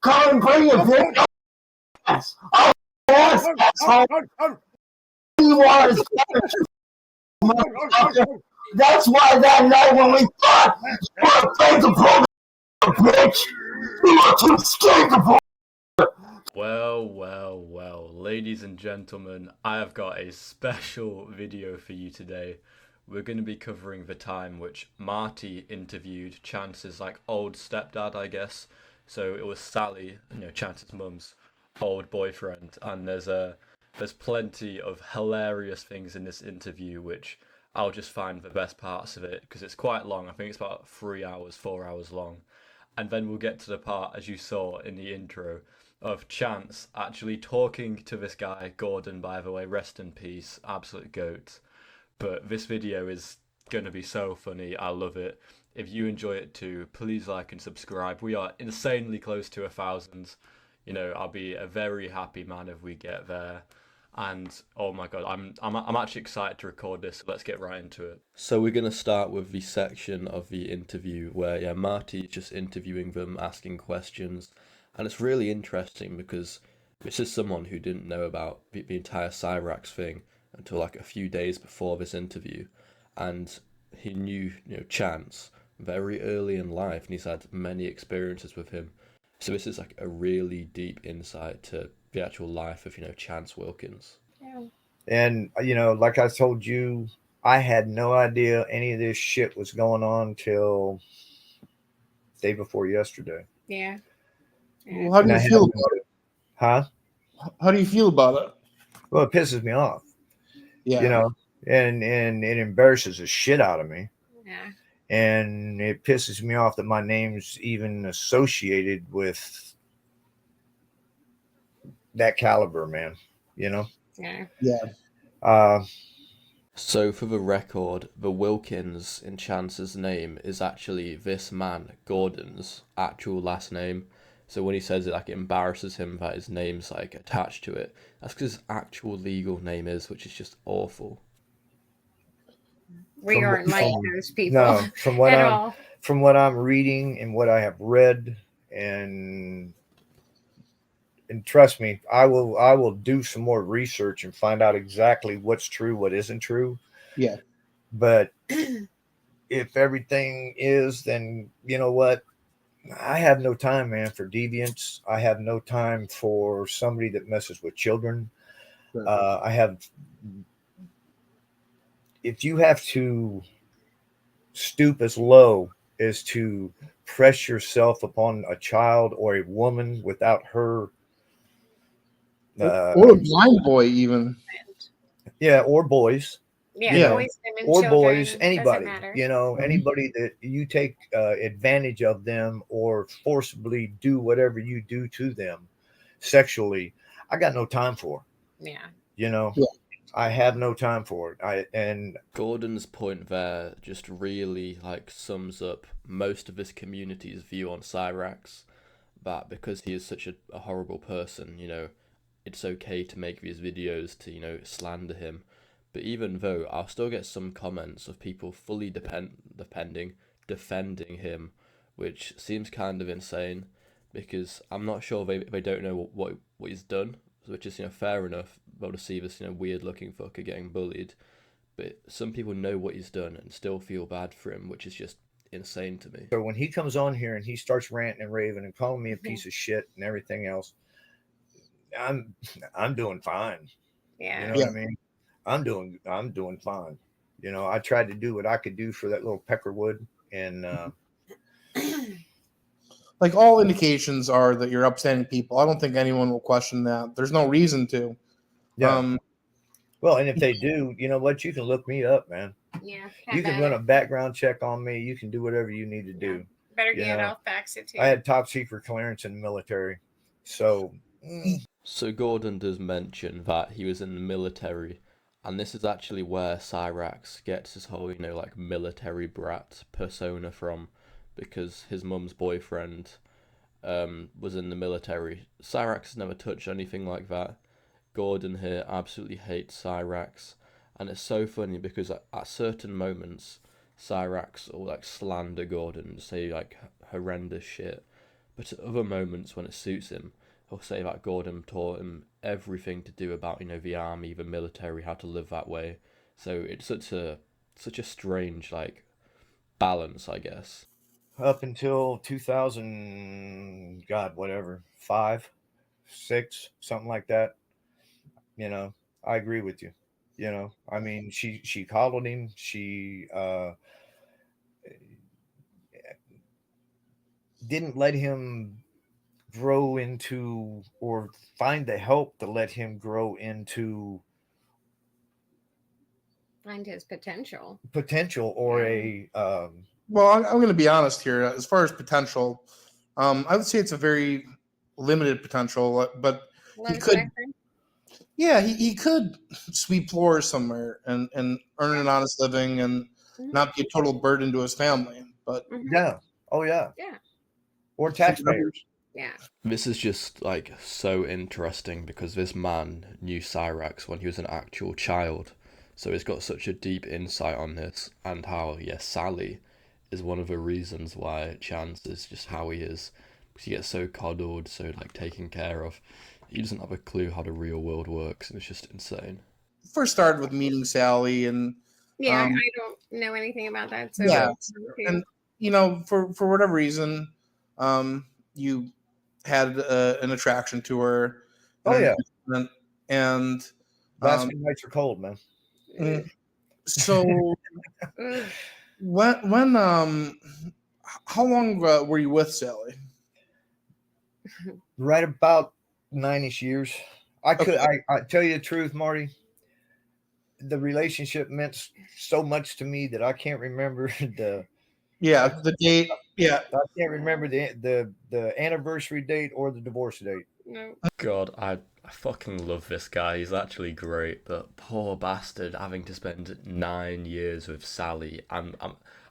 Come and bring your bitch ass. Oh, yes, asshole. You want is motherfucker. That's why that night when we fought, you were afraid to pull the bitch. You were too scared to pull. Well, ladies and gentlemen, I have got a special video for you today. We're going to be covering the time which Marty interviewed Chance's old stepdad, I guess. So it was Sally, Chance's mum's old boyfriend, and there's plenty of hilarious things in this interview which I'll just find the best parts of it because it's quite long. I think it's about 3 hours, 4 hours long. And then we'll get to the part, as you saw in the intro, of Chance actually talking to this guy, Gordon, by the way, rest in peace, absolute goat. But this video is going to be so funny, I love it. If you enjoy it too, please like and subscribe. We are insanely close to 1,000. I'll be a very happy man if we get there. And oh my god, I'm actually excited to record this, so let's get right into it. So we're gonna start with the section of the interview where Marty is just interviewing them, asking questions, and it's really interesting because this is someone who didn't know about the entire Cyrax thing until a few days before this interview, and he knew Chance very early in life, and he's had many experiences with him. So this is a really deep insight to the actual life of Chance Wilkins. Yeah. And like I told you, I had no idea any of this shit was going on till day before yesterday. Yeah. Well, how do you feel about it? Huh? How do you feel about it? Well, it pisses me off. Yeah. And it embarrasses the shit out of me. Yeah. And it pisses me off that my name's even associated with that caliber, man. Yeah. Yeah. So for the record, the Wilkins in Chance's name is actually this man, Gordon's actual last name. So when he says it, it embarrasses him that his name's attached to it. That's because his actual legal name is, which is just awful. We aren't like those people. No, from what I'm reading and what I have read, and trust me, I will do some more research and find out exactly what's true, what isn't true. Yeah. But if everything is, then you know what? I have no time, man, for deviants. I have no time for somebody that messes with children. Right. If you have to stoop as low as to press yourself upon a child or a woman without her, or a blind boy, even. Yeah, or boys. Yeah. Boys, women, or children, boys, anybody. Mm-hmm. Anybody that you take advantage of them or forcibly do whatever you do to them sexually, I got no time for. Yeah. Yeah. I have no time for it. And Gordon's point there just really sums up most of this community's view on Cyrax, that because he is such a horrible person, it's okay to make these videos to slander him. But even though I'll still get some comments of people fully defending him, which seems kind of insane because I'm not sure they don't know what he's done, which is fair enough. Able to see this weird looking fucker getting bullied, but some people know what he's done and still feel bad for him, which is just insane to me. So when he comes on here and he starts ranting and raving and calling me a piece of shit and everything else, I'm doing fine. Yeah. You know what I mean? I'm doing fine. I tried to do what I could do for that little Peckerwood, and all indications are that you're upstanding people. I don't think anyone will question that. There's no reason to. Yeah. Well, and if they do, you know what? You can look me up, man. Yeah. You can run a background check on me. You can do whatever you need to do. Better get off fax it too. I had top secret clearance in the military. So Gordon does mention that he was in the military, and this is actually where Cyrax gets his whole, military brat persona from, because his mum's boyfriend was in the military. Cyrax has never touched anything like that. Gordon here absolutely hates Cyrax, and it's so funny because at certain moments Cyrax will slander Gordon and say horrendous shit, But at other moments when it suits him, he'll say that Gordon taught him everything to do about, the army, the military, how to live that way. So it's such a strange like balance, I guess. Up until 2000, God, whatever, 5, 6, something like that. I agree with you. I mean, she coddled him. She didn't let him grow into, or find the help to let him grow into Find his potential. or a Well, I'm going to be honest here. As far as potential, I would say it's a very limited potential, but he could. Yeah, he could sweep floors somewhere and earn an honest living and not be a total burden to his family. But yeah, oh yeah, Yeah. or taxpayers. Yeah. This is just like so interesting because this man knew Cyrax when he was an actual child. So he's got such a deep insight on this and how, yes, Sally is one of the reasons why Chance is just how he is. Because he gets so coddled, so like taken care of. He doesn't have a clue how the real world works, and it's just insane. First started with meeting Sally, and I don't know anything about that. So yeah, and for whatever reason, you had an attraction to her. Oh yeah, and Baskin nights are cold, man. So when how long were you with Sally? Right about 9-ish years. I tell you the truth, Marty. The relationship meant so much to me that I can't remember the date. Yeah, I can't remember the anniversary date or the divorce date. No. God, I fucking love this guy. He's actually great, but poor bastard having to spend 9 years with Sally. I'm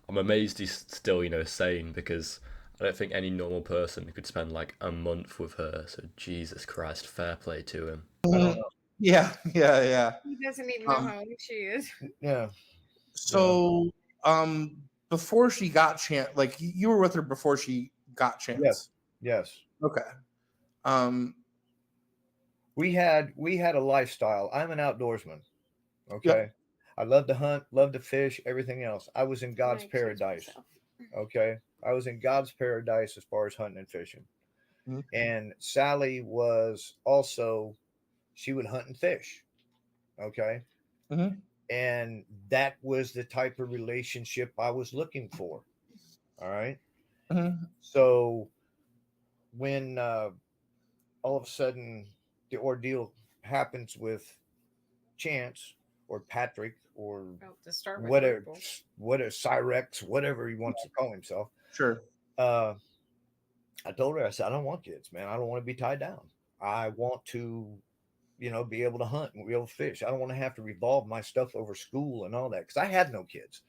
amazed he's still, sane, because I don't think any normal person could spend like a month with her. So Jesus Christ, fair play to him. I don't know. Yeah. He doesn't even know how old she is. Yeah. So, before she got Chance, like you were with her before she got Chance. Yes. Okay. We had a lifestyle. I'm an outdoorsman. Okay. Yep. I love to hunt, love to fish, everything else. I was in God's paradise. Okay. I was in God's paradise as far as hunting and fishing. Mm-hmm. And Sally was also, she would hunt and fish. Okay. Mm-hmm. And that was the type of relationship I was looking for. All right. Mm-hmm. So when all of a sudden the ordeal happens with Chance or Patrick or whatever, Cyraxx, whatever he wants to call himself. Sure. I told her, I said, I don't want kids, man. I don't want to be tied down. I want to, be able to hunt and be able to fish. I don't want to have to revolve my stuff over school and all that, because I had no kids.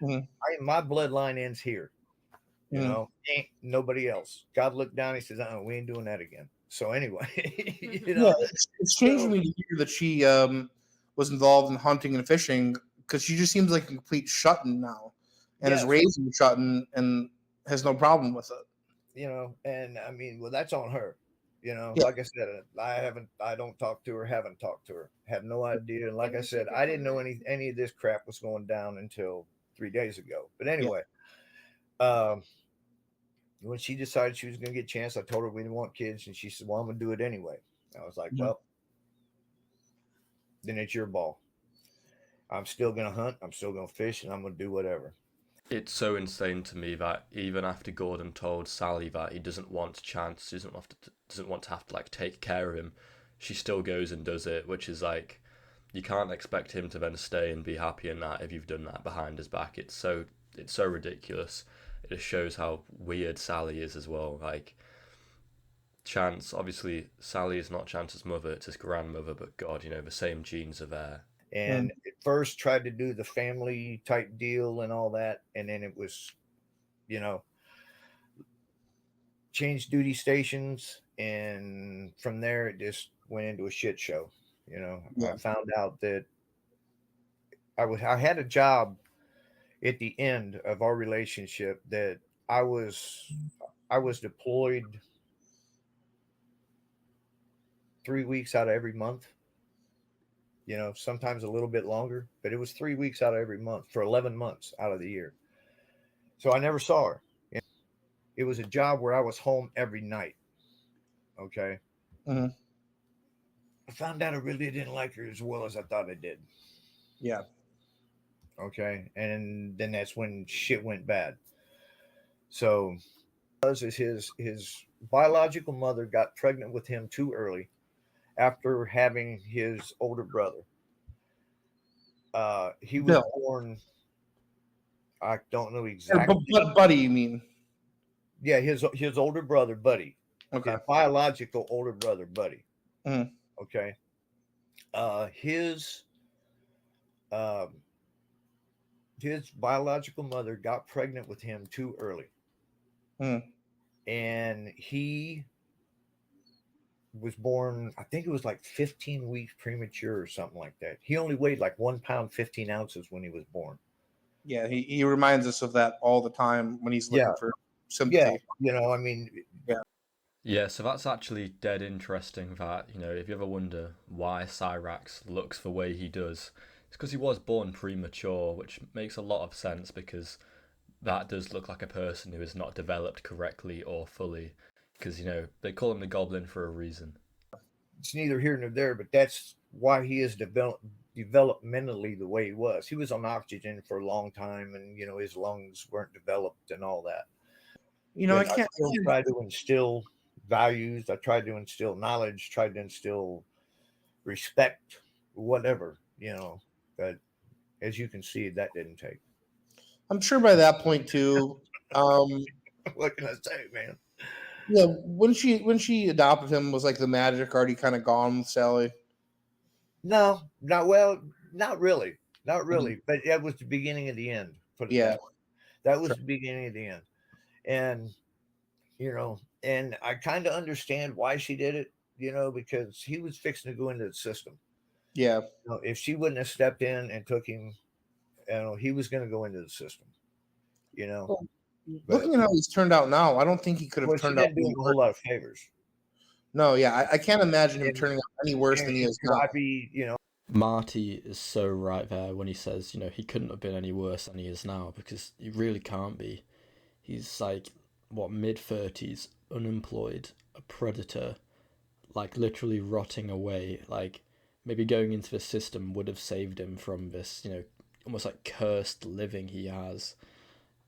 Mm-hmm. My bloodline ends here. Ain't nobody else. God looked down. He says, we ain't doing that again. So anyway, it's changed me to hear that she was involved in hunting and fishing, because she just seems like a complete shut-in now, and is raised in shut-in and has no problem with it. And I mean, well, that's on her. Like I said, I don't talk to her, haven't talked to her, have no idea. And like I said, I didn't know any of this crap was going down until 3 days ago. But anyway, when she decided she was going to get a chance, I told her we didn't want kids, and she said, well, I'm going to do it anyway. I was like, well, then it's your ball. I'm still going to hunt, I'm still going to fish, and I'm going to do whatever. It's so insane to me that even after Gordon told Sally that he doesn't want Chance, doesn't want to have to like take care of him, she still goes and does it, which is like, you can't expect him to then stay and be happy in that if you've done that behind his back. It's so ridiculous. It just shows how weird Sally is as well. Like, Chance, obviously Sally is not Chance's mother, it's his grandmother, but God, the same genes are there. And at first tried to do the family type deal and all that. And then it was, changed duty stations. And from there, it just went into a shit show. I found out that I had a job at the end of our relationship that I I was deployed 3 weeks out of every month. You know, sometimes a little bit longer, but it was 3 weeks out of every month for 11 months out of the year. So I never saw her. It was a job where I was home every night. Okay. Mm-hmm. I found out I really didn't like her as well as I thought I did. Yeah. Okay. And then that's when shit went bad. So is his biological mother got pregnant with him too early after having his older brother. He was Bill. born. I don't know Or exactly. Buddy, you mean? Yeah, his older brother, Buddy. Okay. His biological older brother, Buddy. Mhm. Okay. Um, his biological mother got pregnant with him too early, Mhm. and he was born. I think it was like 15 weeks premature or something like that. He only weighed like 1 pound 15 ounces when he was born. Yeah, he reminds us of that all the time when he's looking for sympathy. Yeah, you know, I mean, Yeah, so that's actually dead interesting that, you know, if you ever wonder why Cyrax looks the way he does, it's because he was born premature, which makes a lot of sense because that does look like a person who is not developed correctly or fully. Because, you know, they call him the Goblin for a reason. it's neither here nor there, but that's why he is developmentally the way he was. He was on oxygen for a long time, and you know his lungs weren't developed and all that. You know, But I can't. still try to instill values. I tried to instill knowledge. Tried to instill respect, whatever, you know. But as you can see, that didn't take. I'm sure by that point too. What can I say, man? Yeah, when she adopted him, was like the magic already kind of gone with Sally? No, not well, not really, not really. But that was the beginning of the end. Put it Yeah. that way. That was Sure. the beginning of the end, and you know, and I kind of understand why she did it. You know, because he was fixing to go into the system. Yeah. You know, if she wouldn't have stepped in and took him, you know, he was going to go into the system. You know, Well, but looking at how he's turned out now, I don't think he could have well, she turned out didn't do any him a worse. whole lot of favors. No, yeah, I can't imagine him And, turning out any worse than he is now. you know, Marty is so right there when he says, you know, he couldn't have been any worse than he is now because he really can't be. He's like, what, mid-30s, unemployed, a predator, like literally rotting away. Like maybe going into the system would have saved him from this, you know, almost like cursed living he has.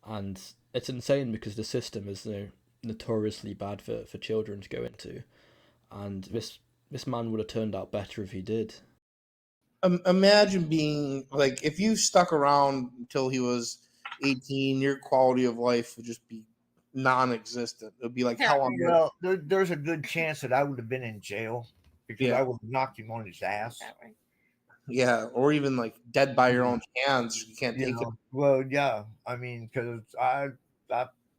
And it's insane because the system is, you know, notoriously bad for children to go into. And this man would have turned out better if he did. Imagine being like, if you stuck around until he was 18, your quality of life would just be non-existent. It would be like hell on earth. well, there's a good chance that I would have been in jail because Yeah. I would have knocked him on his ass. That way. Yeah, or even like dead by your own hands. You can't You take know, well, yeah. I mean, because I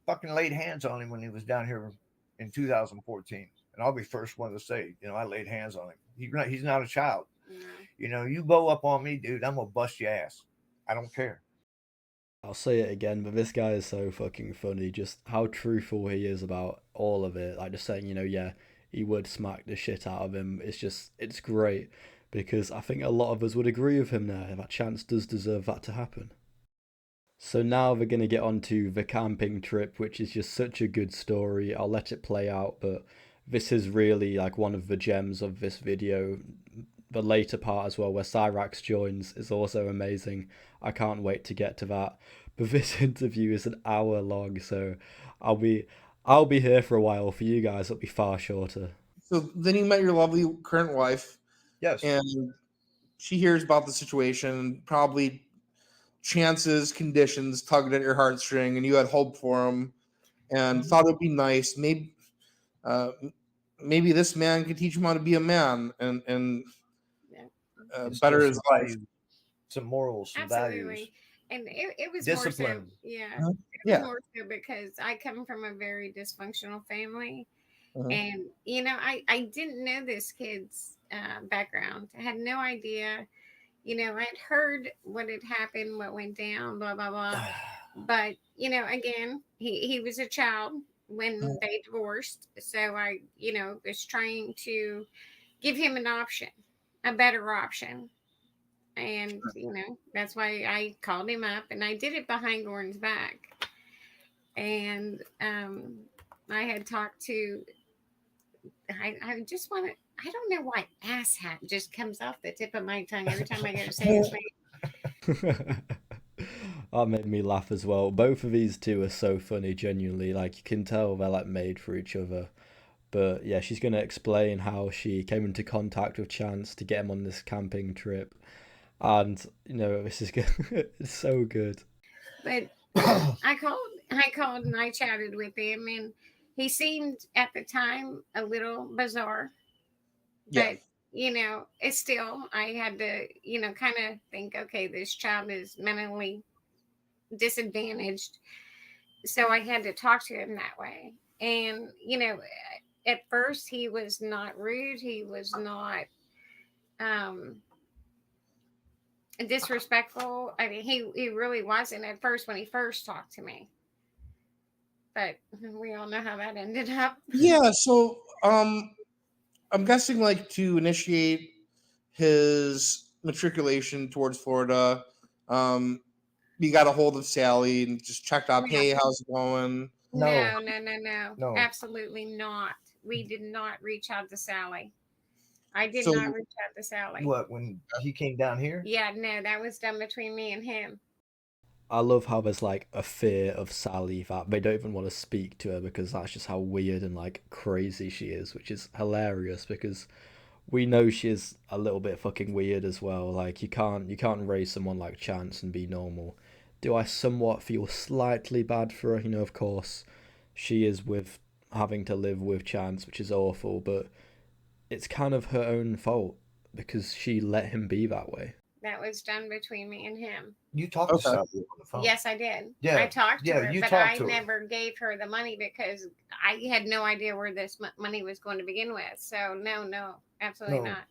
fucking laid hands on him when he was down here in 2014, and I'll be first one to say, you know, I laid hands on him. He's not a child. No. You know, you bow up on me, dude, I'm gonna bust your ass. I don't care. I'll say it again, but this guy is so fucking funny. Just how truthful he is about all of it. Like just saying, you know, yeah, he would smack the shit out of him. It's great because I think a lot of us would agree with him there. That chance does deserve that to happen. So now we're going to get on to the camping trip, which is just such a good story. I'll let it play out, but this is really like one of the gems of this video. The later part as well, where Cyrax joins, is also amazing. I can't wait to get to that. But this interview is an hour long, so I'll be here for a while. For you guys, it'll be far shorter. So then you met your lovely current wife. Yes. And she hears about the situation, probably chances, conditions tugged at your heartstring, and you had hope for him and thought it'd be nice. Maybe this man could teach him how to be a man and better his life. Some morals, some Absolutely. values. And it was Discipline. more so, yeah. Uh-huh. It was Yeah. more so because I come from a very dysfunctional family. Uh-huh. And, you know, I didn't know this kid's background. I had no idea. You know, I'd heard what had happened, what went down, blah, blah, blah. But, you know, again, he was a child. when they divorced. So I, was trying to give him an option, a better option. And, that's why I called him up, and I did it behind Gordon's back. And I had talked to, I just want to, I don't know why asshat just comes off the tip of my tongue every time I go to say his name. That made me laugh as well. Both of these two are so funny, genuinely. Like, you can tell they're like made for each other. But yeah, she's going to explain how she came into contact with Chance to get him on this camping trip. And, this is good. It's so good. But I called and I chatted with him, and he seemed at the time a little bizarre. Yeah. But, it's still, I had to, kind of think, okay, this child is mentally disadvantaged. So I had to talk to him that way. And, at first he was not rude. He was not disrespectful. I mean, he really wasn't at first when he first talked to me. But we all know how that ended up. Yeah, so I'm guessing like to initiate his matriculation towards Florida, you got a hold of Sally and just checked out, hey, how's it going? No. Absolutely not. We did not reach out to Sally. I did not reach out to Sally. What, when he came down here? Yeah, no, that was done between me and him. I love how there's like a fear of Sally that they don't even want to speak to her because that's just how weird and like crazy she is, which is hilarious because we know she is a little bit fucking weird as well. Like you can't raise someone like Chance and be normal. Do I somewhat feel slightly bad for her? Of course, she is with having to live with Chance, which is awful, but it's kind of her own fault because she let him be that way. That was done between me and him. You talked to Sally on the phone. Yes, I did. Yeah, I talked to her, but I never her. gave her the money because I had no idea where this money was going to begin with. So no, absolutely not.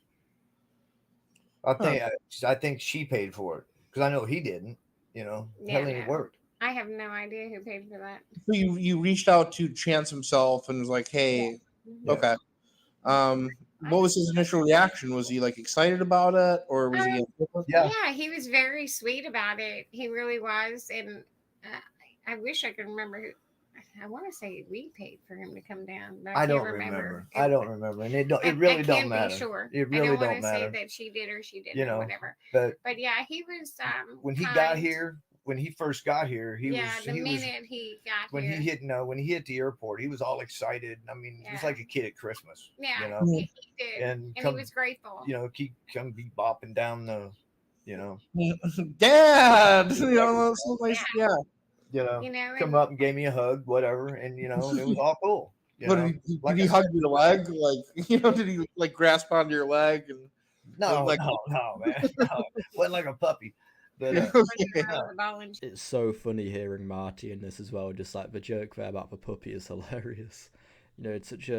I think she paid for it because I know he didn't. It worked. I have no idea who paid for that. So you reached out to Chance himself and was like, hey, okay. What was his initial reaction? Was he like excited about it, or was he? Yeah, he was very sweet about it. He really was, and I wish I could remember who. I want to say we paid for him to come down, but I don't remember. I don't remember, and it really don't matter. Sure. It really don't matter. I don't want to say that she did or she didn't, or whatever. But yeah, he was. When he got here. When he first got here, he got here. When he hit the airport, he was all excited. I mean, he was like a kid at Christmas. Yeah, he did, and he was grateful. Come be bopping down the, Dad. Come up and gave me a hug, whatever, and it was all cool. Did he hug your leg? Like, did he like grasp onto your leg and? No, man, no. Wasn't like a puppy. But, it's so funny hearing Marty in this as well. Just like the joke there about the puppy is hilarious. It's such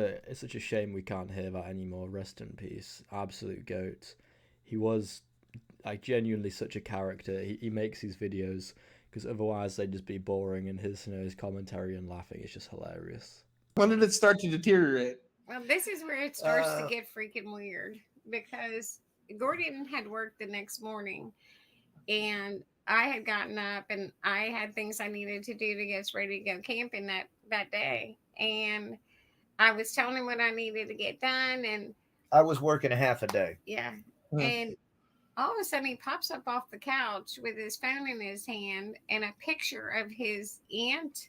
a shame we can't hear that anymore. Rest in peace, absolute goat. He was like genuinely such a character. He makes these videos because otherwise they'd just be boring, and his commentary and laughing is just hilarious. When did it start to deteriorate? Well, this is where it starts to get freaking weird because Gordon had work the next morning. And I had gotten up and I had things I needed to do to get us ready to go camping that day. And I was telling him what I needed to get done. And I was working a half a day. Yeah. And all of a sudden he pops up off the couch with his phone in his hand and a picture of his aunt.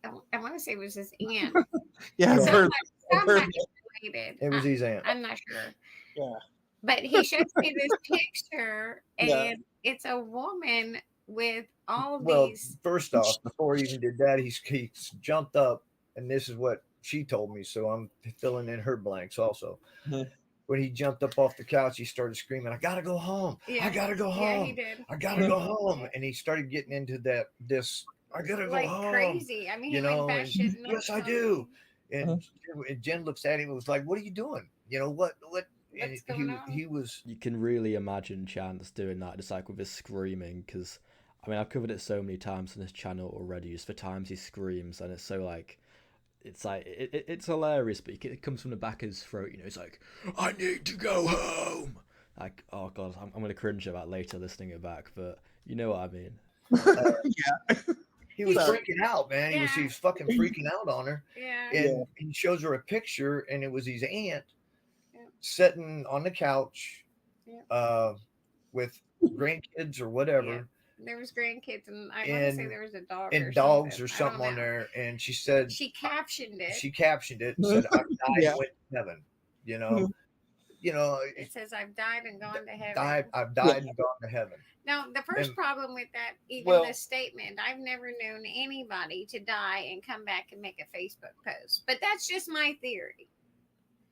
I want to say it was his aunt. Somebody related. It was his aunt. I'm not sure. Yeah. But he shows me this picture and it's a woman with all these. Well, first off, before he even did that, he jumped up, and this is what she told me, so I'm filling in her blanks also. When he jumped up off the couch, he started screaming, I gotta go home. I gotta go home. Yeah, he did. I gotta go home. And he started getting into this, I gotta go home. Crazy. I mean, he went batshit nuts. Yes, I do. And Jen looks at him and was like, what are you doing? What? And he was. You can really imagine Chance doing that, just like with his screaming, because I mean I've covered it so many times on this channel already, just the times he screams, and it's so like it's like it's hilarious, but it comes from the back of his throat. You know, it's like, I need to go home. Like, oh god, I'm gonna cringe about later listening it back, but you know what I mean. Yeah. He was Sorry. freaking out, man. Yeah. He was fucking freaking out on her. Yeah. And he shows her a picture, and it was his aunt Yeah. sitting on the couch Yeah. with grandkids or whatever. Yeah. There was grandkids, and I want to say there was a dog and or dogs something. or something on there. And she said she captioned it. She captioned it and said, "I've died and went to heaven." You know, it says, "I've died and gone to heaven." I've died and gone to heaven. Now, the first problem with that, even the statement, I've never known anybody to die and come back and make a Facebook post. But that's just my theory.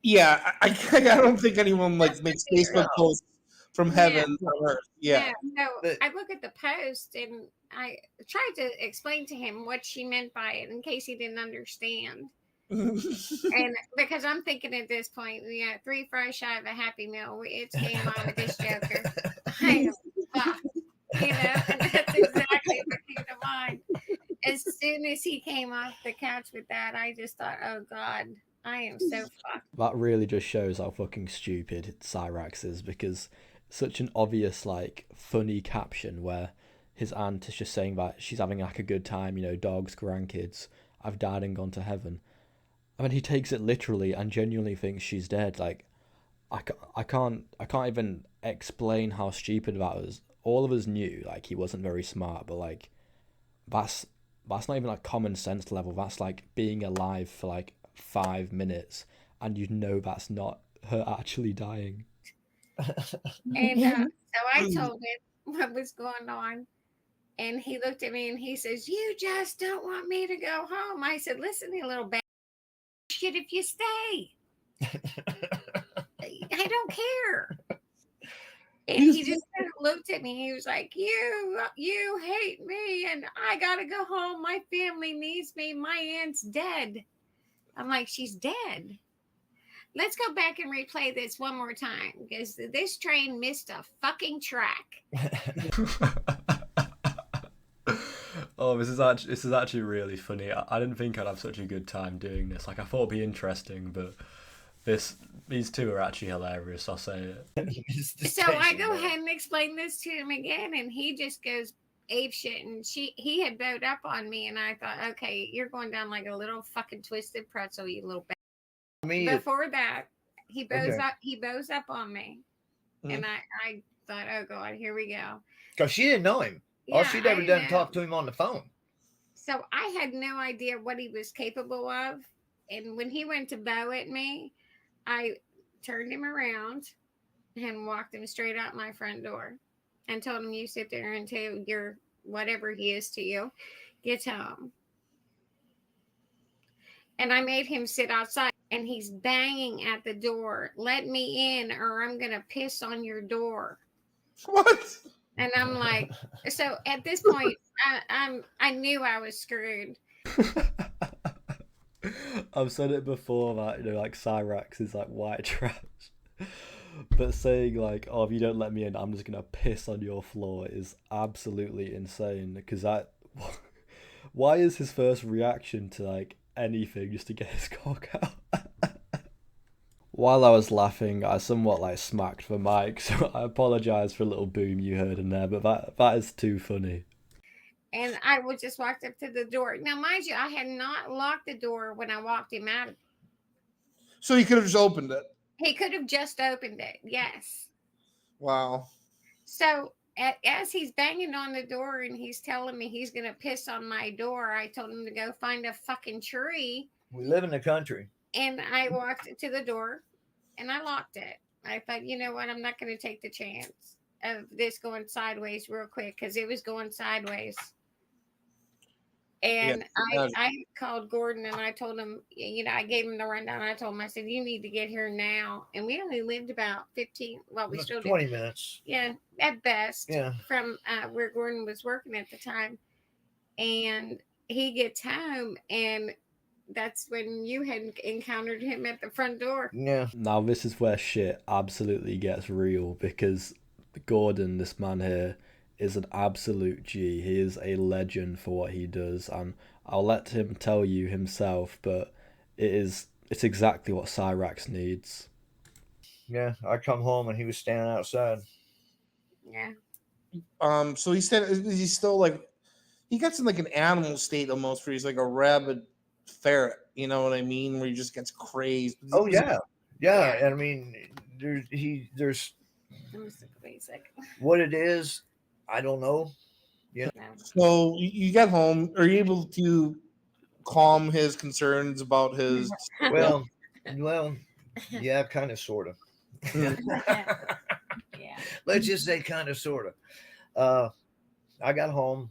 Yeah, I don't think anyone makes Facebook posts from heaven to earth. Yeah. No, I look at the post and I tried to explain to him what she meant by it in case he didn't understand. And because I'm thinking at this point, 3 fries shy of a Happy Meal. It's game on with this joker. I am fucked. And that's exactly what came to mind. As soon as he came off the couch with that, I just thought, oh God, I am so fucked. That really just shows how fucking stupid Cyraxx is, because such an obvious, like, funny caption where his aunt is just saying that she's having like a good time, dogs, grandkids, I've died and gone to heaven. I mean, he takes it literally and genuinely thinks she's dead. Like, I can't even explain how stupid that was. All of us knew, like, he wasn't very smart, but like, that's not even like common sense level. That's like being alive for like 5 minutes and that's not her actually dying. And so I told him what was going on, and he looked at me and he says, "You just don't want me to go home." I said, "Listen, you little bad shit, if you stay, I don't care." And he just kind of looked at me. He was like, you hate me, and I gotta go home. My family needs me. My aunt's dead. I'm like, she's dead. Let's go back and replay this one more time, because this train missed a fucking track. Oh, this is actually really funny. I didn't think I'd have such a good time doing this. Like, I thought it'd be interesting, but these two are actually hilarious. I'll say it. So I go ahead and explain this to him again, and he just goes ape shit. And he had bowed up on me, and I thought, okay, you're going down like a little fucking twisted pretzel, you little bastard. Before that, he bows up on me, and I thought, oh God, here we go. Because she didn't know him. All she'd ever done talk to him on the phone. So I had no idea what he was capable of. And when he went to bow at me, I turned him around and walked him straight out my front door and told him, you sit there until you're whatever he is to you gets home. And I made him sit outside, and he's banging at the door. Let me in, or I'm going to piss on your door. What? And I'm like, so at this point, I knew I was screwed. I've said it before that, like, Cyraxx is like white trash. But saying like, oh, if you don't let me in, I'm just going to piss on your floor is absolutely insane. Because why is his first reaction to like anything just to get his cock out? While I was laughing, I somewhat like smacked the mic, so I apologise for a little boom you heard in there, but that is too funny. And I just walked up to the door. Now, mind you, I had not locked the door when I walked him out. So he could have just opened it. He could have just opened it, yes. Wow. So as he's banging on the door and he's telling me he's going to piss on my door, I told him to go find a fucking tree. We live in the country. And I walked to the door and I locked it. I thought, you know what? I'm not going to take the chance of this going sideways real quick, because it was going sideways. And I called Gordon and I told him, I gave him the rundown. I told him, I said, you need to get here now. And we only lived about 15, well, we still 20 minutes. Yeah, at best. Yeah. From where Gordon was working at the time. And he gets home, and that's when you had encountered him at the front door. Yeah. Now this is where shit absolutely gets real, because Gordon, this man here, is an absolute G. He is a legend for what he does, and I'll let him tell you himself, but It's exactly what Cyrax needs. Yeah, I come home and he was standing outside. Yeah. So he's still like, he gets in like an animal state almost, where he's like a rabid ferret. You know what I mean? Where he just gets crazed. Oh yeah. And I mean, there's what it is. I don't know. You know. So you get home. Are you able to calm his concerns about his? Well, yeah, kind of, sort of. Yeah. Let's just say kind of, sort of. I got home,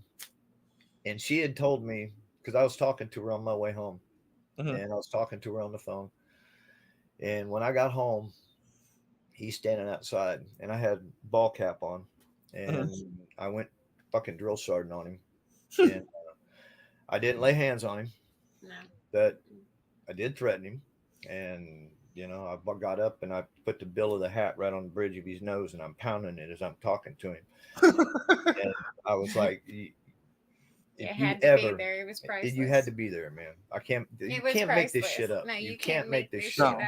and she had told me, because I was talking to her on my way home, and I was talking to her on the phone. And when I got home, he's standing outside, and I had ball cap on, and I went fucking drill sergeant on him, and I didn't lay hands on him, but I did threaten him, and I got up and I put the bill of the hat right on the bridge of his nose, and I'm pounding it as I'm talking to him. And I was like, it had to be there. It was priceless. You had to be there, man. You can't make this shit up. No, you can't make this shit up.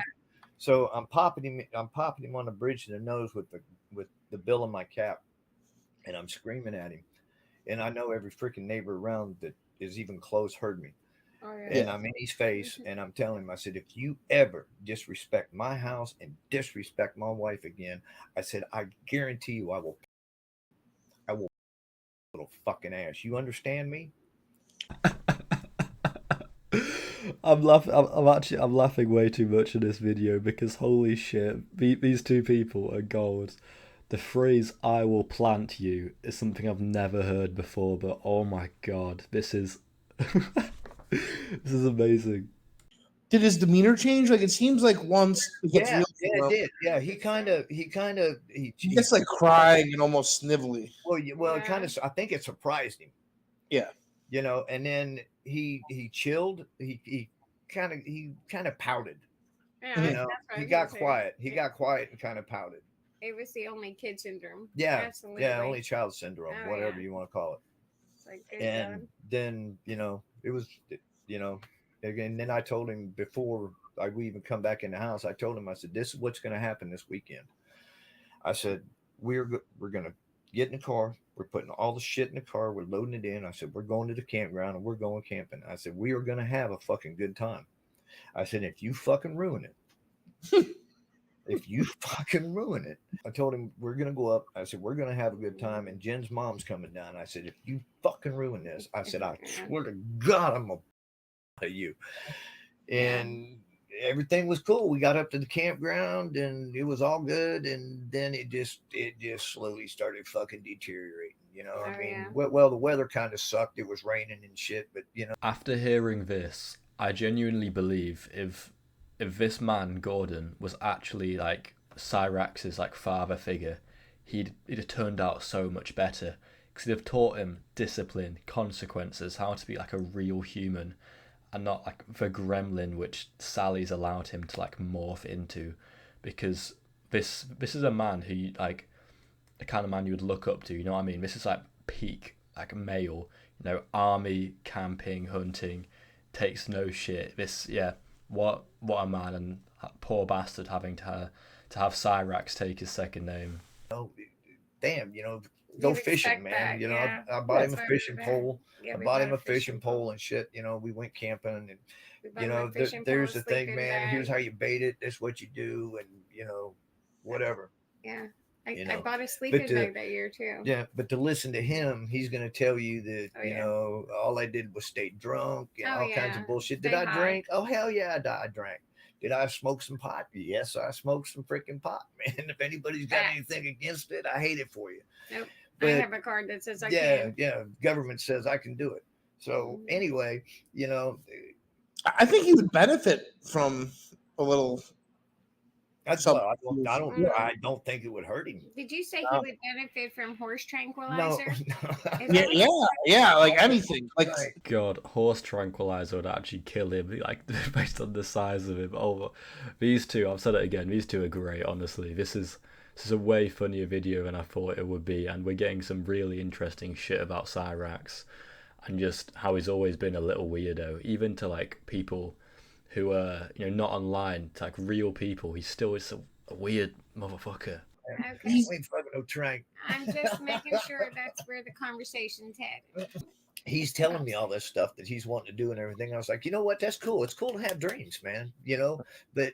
So I'm popping him on the bridge of the nose with the bill of my cap, and I'm screaming at him. And I know every freaking neighbor around that is even close heard me. Oh, yeah. And I'm in his face, and I'm telling him, I said, if you ever disrespect my house and disrespect my wife again, I said, I guarantee you I will little fucking ass. You understand me? I'm laughing way too much in this video because holy shit, these two people are gold. The phrase "I will plant you" is something I've never heard before, but oh my god, this is this is amazing. Did his demeanor change? Like, it seems like once it gets it did. Yeah, he gets like crying and almost snivelly. Well, it kind of. I think it surprised him. Yeah, and then he chilled. He kind of pouted. Yeah, he got quiet. He got quiet and kind of pouted. It was the only kid syndrome. Yeah, absolutely. Yeah, only child syndrome, whatever you want to call it. It's like, and then it was again. Then I told him before we even come back in the house. I told him, I said, this is what's going to happen this weekend. I said, we're going to get in the car. We're putting all the shit in the car. We're loading it in. I said, we're going to the campground and we're going camping. I said, we are going to have a fucking good time. I said, if you fucking ruin it, I told him, we're going to go up. I said, we're going to have a good time. And Jen's mom's coming down. I said, if you fucking ruin this, I said, I swear to God, I'm going to you. And everything was cool. We got up to the campground and it was all good. And then it just slowly started fucking deteriorating. Well, the weather kind of sucked. It was raining and shit, but After hearing this, I genuinely believe if this man Gordon was actually like Cyrax's like father figure, he'd have turned out so much better, because he'd have taught him discipline, consequences, how to be like a real human, and not like the gremlin which Sally's allowed him to like morph into. Because this is a man who like the kind of man you would look up to. You know what I mean? This is like peak like male. Army, camping, hunting, takes no shit. What a man, and poor bastard having to have Cyrax take his second name. Oh, damn, go fishing, man. I bought him a fishing pole. I bought him a fishing pole and shit. We went camping, and there's the thing, man. Here's how you bait it. That's what you do, and whatever. Yeah. I bought a sleeping bag that year too. Yeah, but to listen to him, he's going to tell you that all I did was stay drunk and all kinds of bullshit. Did I drink? Oh hell yeah, I drank. Did I smoke some pot? Yes, I smoked some freaking pot, man. If anybody's got anything against it, I hate it for you. Nope. But I have a card that says I can. Yeah. Government says I can do it. So anyway, I think he would benefit from a little. I don't think it would hurt him. Did you say he would benefit from horse tranquilizer? No. Yeah, like anything. Like, God, horse tranquilizer would actually kill him, like based on the size of him. Oh, these two, I've said it again, these two are great, honestly. This is a way funnier video than I thought it would be, and we're getting some really interesting shit about Cyrax and just how he's always been a little weirdo, even to like people who are, you know, not online, to like real people, he still is a weird motherfucker. Okay. He ain't fucking no trank. I'm just making sure that's where the conversation's headed. He's telling me all this stuff that he's wanting to do and everything. I was like, you know what? That's cool. It's cool to have dreams, man. You know, but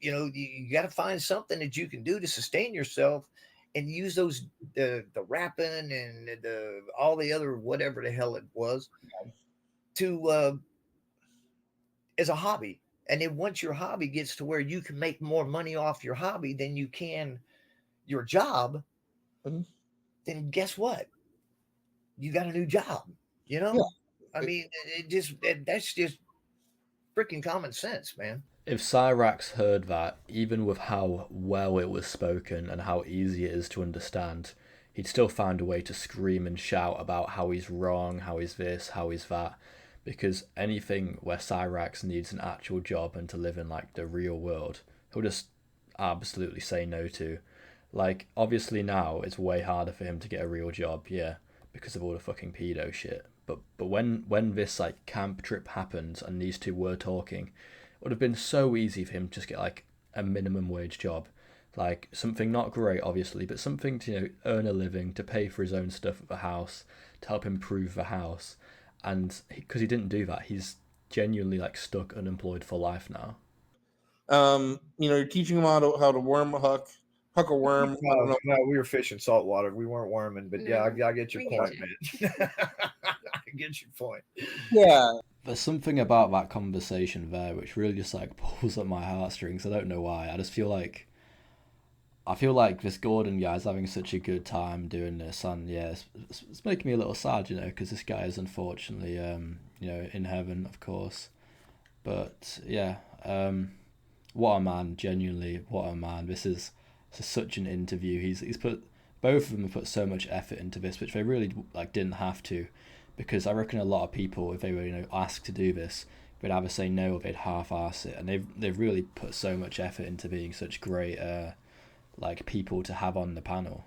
you got to find something that you can do to sustain yourself, and use those the rapping and the all the other whatever the hell it was to as a hobby. And then once your hobby gets to where you can make more money off your hobby than you can your job, then guess what? You got a new job. You know, Yeah. I mean, that's just freaking common sense, man. If Cyrax heard that, even with how well it was spoken and how easy it is to understand, he'd still find a way to scream and shout about how he's wrong, how he's this, how he's that. Because anything where Cyrax needs an actual job and to live in like the real world, he'll just absolutely say no to. Like, obviously now it's way harder for him to get a real job, yeah, because of all the fucking pedo shit. But when this like camp trip happened and these two were talking, it would have been so easy for him to just get like a minimum wage job, like something not great obviously, but something to, you know, earn a living, to pay for his own stuff at the house, to help improve the house. And because he didn't do that, he's genuinely like stuck unemployed for life now. You're teaching him how to worm a huck a worm. I don't know. No, we were fishing saltwater. We weren't worming, but yeah, I get your point, man. I get your point. Yeah. There's something about that conversation there which really just like pulls at my heartstrings. I don't know why. I feel like this Gordon guy's having such a good time doing this, and yeah, it's making me a little sad, you know, because this guy is unfortunately, in heaven, of course. But yeah, what a man! Genuinely, what a man! This is such an interview. He's put, both of them have put so much effort into this, which they really like didn't have to, because I reckon a lot of people, if they were, you know, asked to do this, they'd either say no or they'd half-ass it, and they've really put so much effort into being such great like people to have on the panel.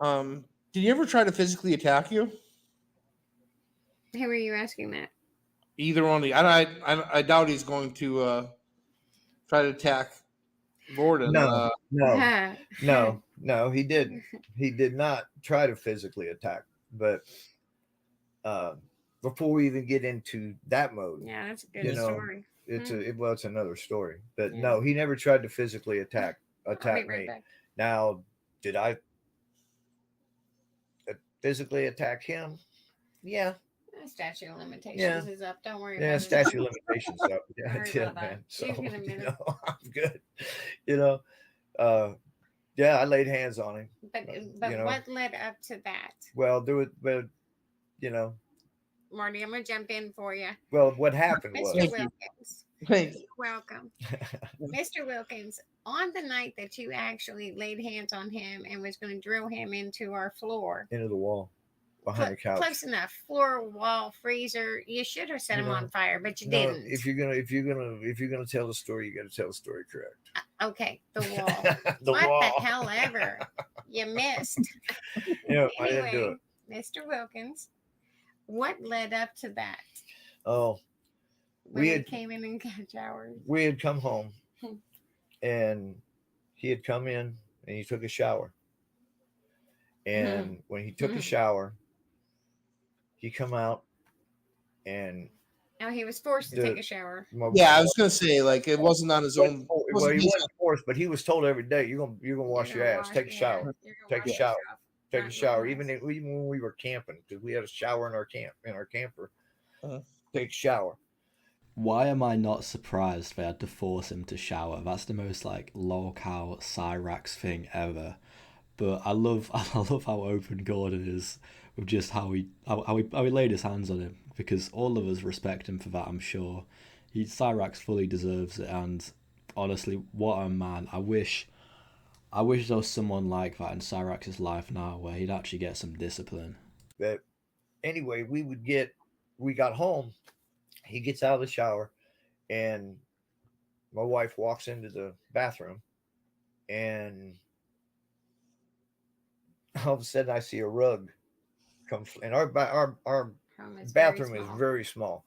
Did he ever try to physically attack you? Who are you asking that? Either one. I doubt he's going to try to attack Gordon. No, he didn't. He did not try to physically attack. But before we even get into that mode, yeah, that's a good story. It's another story. But no, he never tried to physically attack me. Back. Now, did I physically attack him? Yeah. Statute of limitations is up. Don't worry about it. Yeah, statute of limitations up. Yeah, I did, man. So, I'm good. Yeah, I laid hands on him. But what led up to that? Well, Marty, I'm going to jump in for you. Well, what happened was... Mr. Wilkins. Thank you. Welcome. Mr. Wilkins, on the night that you actually laid hands on him and was going to drill him into our floor. Into the wall. Behind the couch. Close enough. Floor, wall, freezer. You should have set him on fire, but you didn't. If you're gonna tell the story, you got to tell the story correct. Okay, the wall. What the hell ever? You missed. Yeah, anyway, I didn't do it. Mr. Wilkins, what led up to that? Oh, we came in and got showers. We had come home, and he had come in and he took a shower. And when he took a shower, he come out and he was forced to take a shower. Yeah, I was gonna say, like, it wasn't on his own. Well, he wasn't forced, but he was told every day, you're gonna wash your ass, take a shower, take a shower, take a shower. Even when we were camping, because we had a shower in our camper, take a shower. Why am I not surprised they had to force him to shower? That's the most like lol-cow Cyrax thing ever. But I love how open Gordon is with just how he laid his hands on him, because all of us respect him for that, I'm sure. Cyrax fully deserves it, and honestly, what a man. I wish there was someone like that in Cyrax's life now, where he'd actually get some discipline. But anyway, we got home, he gets out of the shower, and my wife walks into the bathroom, and all of a sudden I see a rug come, and our bathroom is very small.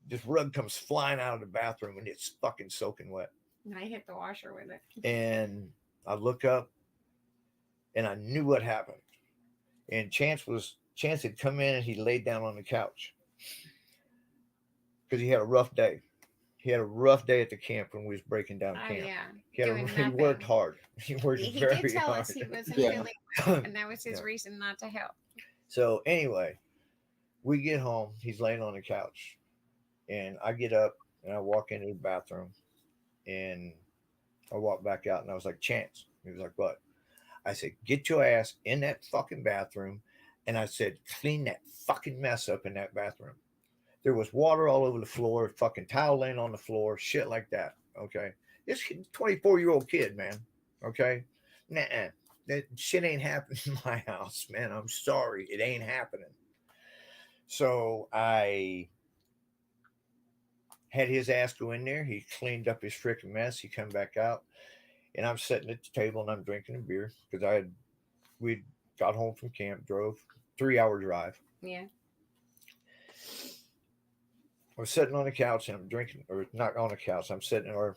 this rug comes flying out of the bathroom and it's fucking soaking wet. And I hit the washer with it. And I look up and I knew what happened. And Chance had come in and he laid down on the couch because he had a rough day. He had a rough day at the camp when we was breaking down camp. Yeah. He worked hard. He worked very hard. He did tell us he wasn't feeling well, and that was his reason not to help. So anyway, we get home. He's laying on the couch, and I get up and I walk into the bathroom, and I walk back out, and I was like, Chance. He was like, what? I said, get your ass in that fucking bathroom, and I said, clean that fucking mess up in that bathroom. There was water all over the floor, fucking towel laying on the floor, shit like that. Okay. This 24-year-old kid, man. Okay. Nah, that shit ain't happening in my house, man. I'm sorry. It ain't happening. So I had his ass go in there. He cleaned up his freaking mess. He come back out. And I'm sitting at the table and I'm drinking a beer because we got home from camp, drove 3-hour drive. Yeah. I was sitting on the couch and I'm drinking, or not on the couch. I'm sitting at our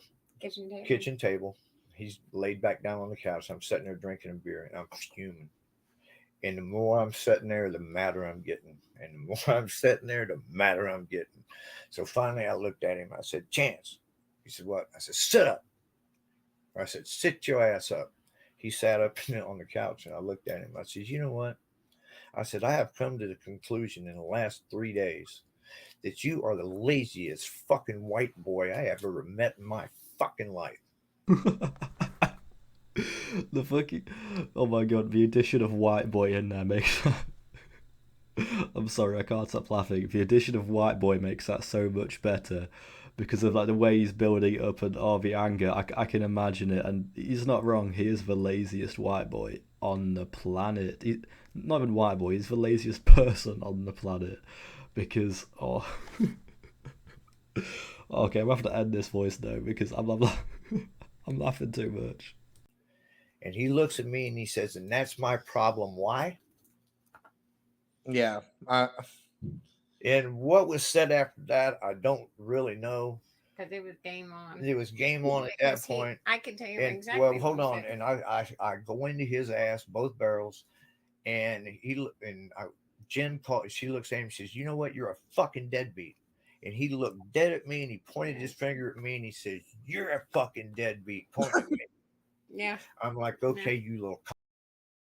kitchen table. He's laid back down on the couch. I'm sitting there drinking a beer and I'm fuming. And the more I'm sitting there, the madder I'm getting. And the more I'm sitting there, the madder I'm getting. So finally I looked at him. I said, Chance. He said, what? I said, sit up. I said, sit your ass up. He sat up on the couch and I looked at him. I said, you know what? I said, I have come to the conclusion in the last 3 days that you are the laziest fucking white boy I have ever met in my fucking life. The fucking, oh my god, the addition of white boy in there makes I'm sorry, I can't stop laughing. The addition of white boy makes that so much better because of like the way he's building it up and all the anger. I can imagine it, and he's not wrong. He is the laziest white boy on the planet. Not even white boy, he's the laziest person on the planet. Because okay, I'm gonna have to end this voice now because I'm laughing too much. And he looks at me and he says, and that's my problem. Why? Yeah. And what was said after that, I don't really know. Because it was game on. It was game on at that point. I can tell you and, exactly. Well, hold on. And I go into his ass, both barrels, and Jen called. She looks at him and says, you know what? You're a fucking deadbeat. And he looked dead at me and he pointed his finger at me and he says, you're a fucking deadbeat. Pointing at me. Yeah. I'm like, okay, you little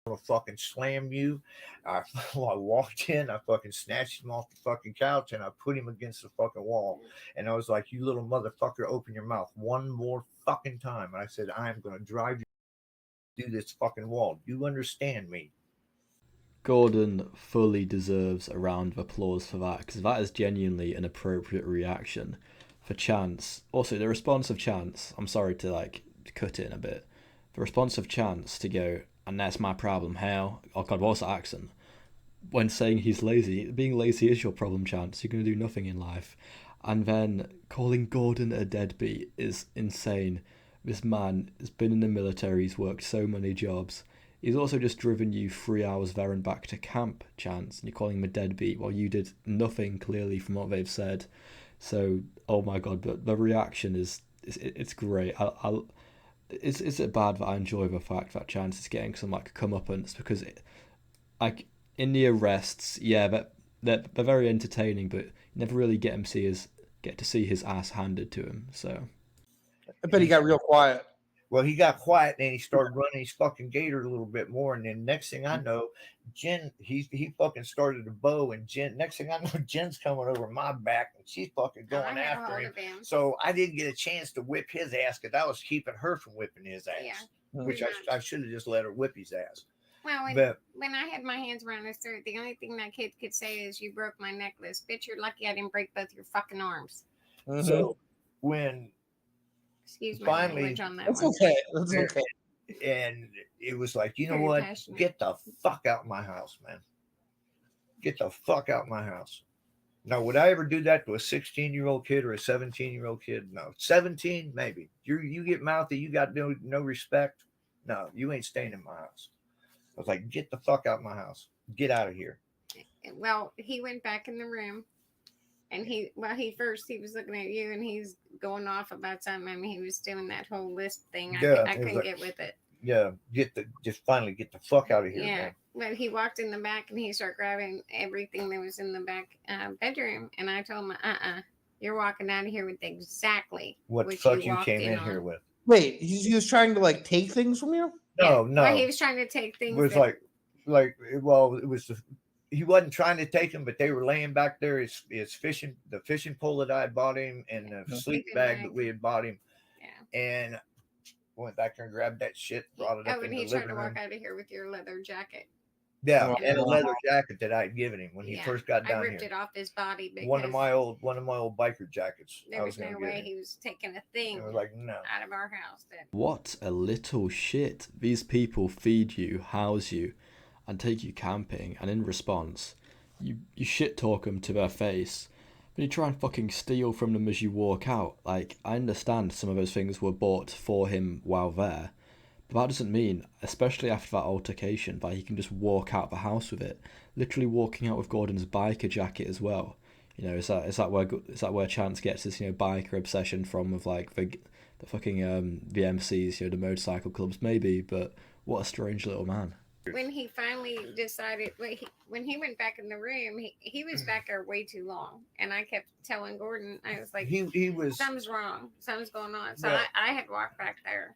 I'm gonna fucking slam you. I walked in, I fucking snatched him off the fucking couch and I put him against the fucking wall. And I was like, you little motherfucker, open your mouth one more fucking time. And I said, I am gonna drive you through this fucking wall. Do you understand me? Gordon fully deserves a round of applause for that, because that is genuinely an appropriate reaction for Chance. Also, the response of Chance, I'm sorry to like cut in a bit, the response of Chance to go, and that's my problem, how? Oh god, what's the accent? When saying he's lazy, being lazy is your problem, Chance. You're going to do nothing in life. And then calling Gordon a deadbeat is insane. This man has been in the military, he's worked so many jobs. He's also just driven you 3 hours there and back to camp, Chance, and you're calling him a deadbeat while you did nothing, clearly, from what they've said. So, oh my god, but the reaction it's great. Is it bad that I enjoy the fact that Chance is getting some like comeuppance, because like in the arrests, yeah, but they're very entertaining, but you never really get to see his ass handed to him. So I bet he got real quiet. Well, he got quiet and he started running his fucking gator a little bit more. And then next thing I know, Jen, he fucking started to bow. And next thing I know, Jen's coming over my back and she's fucking going after him. So I didn't get a chance to whip his ass because I was keeping her from whipping his ass. Yeah, which I should have just let her whip his ass. Well, when I had my hands around his throat, the only thing that kid could say is, you broke my necklace. Bitch, you're lucky I didn't break both your fucking arms. Mm-hmm. So when... Excuse my finally, language on that. That's one. okay. That's okay. And it was like, you know what? Passionate. Get the fuck out of my house, man. Get the fuck out of my house. Now, would I ever do that to a 16-year-old kid or a 17-year-old kid? No. 17, maybe. You get mouthy, you got no respect. No, you ain't staying in my house. I was like, get the fuck out of my house. Get out of here. Well, he went back in the room And he was looking at you, and he's going off about something. I mean, he was doing that whole list thing. I couldn't like, get with it. Yeah, just finally get the fuck out of here, Yeah, man. but he walked in the back and he started grabbing everything that was in the back bedroom, and I told him, you're walking out of here with exactly what the fuck you came in here with. Wait, he was trying to like take things from you? No, no. Well, he was trying to take things. It was it was he wasn't trying to take them, but they were laying back there. His the fishing pole that I had bought him, and the sleep bag that we had bought him. Yeah. And went back there and grabbed that shit, brought it up in the living room. And he tried to walk out of here with your leather jacket. Yeah, and a leather jacket that I had given him when he first got down here. I ripped it off his body. One of my old biker jackets. There was no way he was taking a thing out of our house. What a little shit. These people feed you, house you, and take you camping, and in response, you shit talk them to their face, but you try and fucking steal from them as you walk out. Like, I understand some of those things were bought for him while there, but that doesn't mean, especially after that altercation, that he can just walk out the house with it. Literally walking out with Gordon's biker jacket as well. You know, is that where Chance gets his, you know, biker obsession from, of like the fucking the MCs, you know, the motorcycle clubs maybe, but what a strange little man. When he finally decided, when he went back in the room, he was back there way too long, and I kept telling Gordon, I was like, he was, something's wrong, something's going on. So I had walked back there.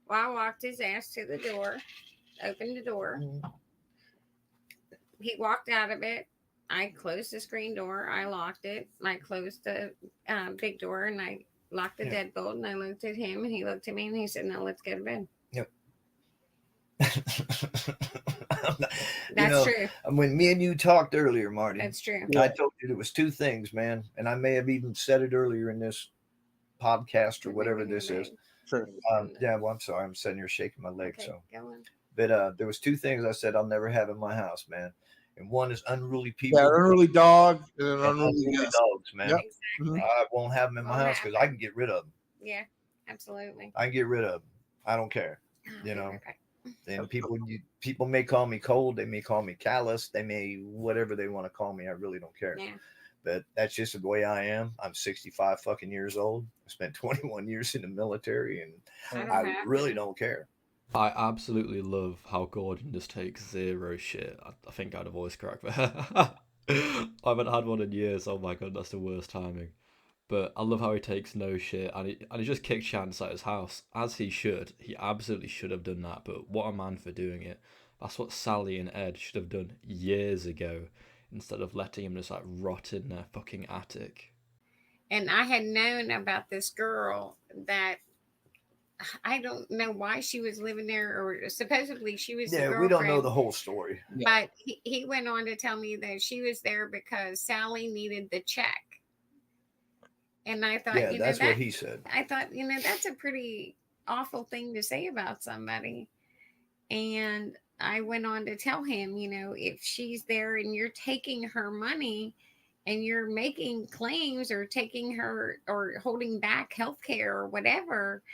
Well, I walked his ass to the door, opened the door. He walked out of it. I closed the screen door. I locked it. I closed the big door, and I locked the deadbolt. And I looked at him, and he looked at me, and he said, "No, let's go to bed." Yep. That's true. When me and you talked earlier, Marty, that's true. I told you there was two things, man, and I may have even said it earlier in this podcast or whatever this is. Sure. Yeah. Well, I'm sorry. I'm sitting here shaking my leg. Okay, so. go on. But there was two things I said I'll never have in my house, man. And one is unruly people. Yeah, unruly dog and unruly dogs, man. Yep. Exactly. I won't have them in my house because I can get rid of them. Yeah, absolutely. I can get rid of them. I don't care. You know. And people may call me cold. They may call me callous. They may whatever they want to call me. I really don't care. Yeah. But that's just the way I am. I'm 65 fucking years old. I spent 21 years in the military, and I really don't care. I absolutely love how Gordon just takes zero shit. I think I'd have voice crack there. I haven't had one in years. Oh my god, that's the worst timing. But I love how he takes no shit, and he just kicked Chance at his house, as he should. He absolutely should have done that, but what a man for doing it. That's what Sally and Ed should have done years ago, instead of letting him just like rot in their fucking attic. And I had known about this girl that I don't know why she was living there, or supposedly she was. Yeah, we don't know the whole story. But he went on to tell me that she was there because Sally needed the check. And I thought, that's what he said. I thought, that's a pretty awful thing to say about somebody. And I went on to tell him, if she's there and you're taking her money and you're making claims or taking her or holding back healthcare or whatever,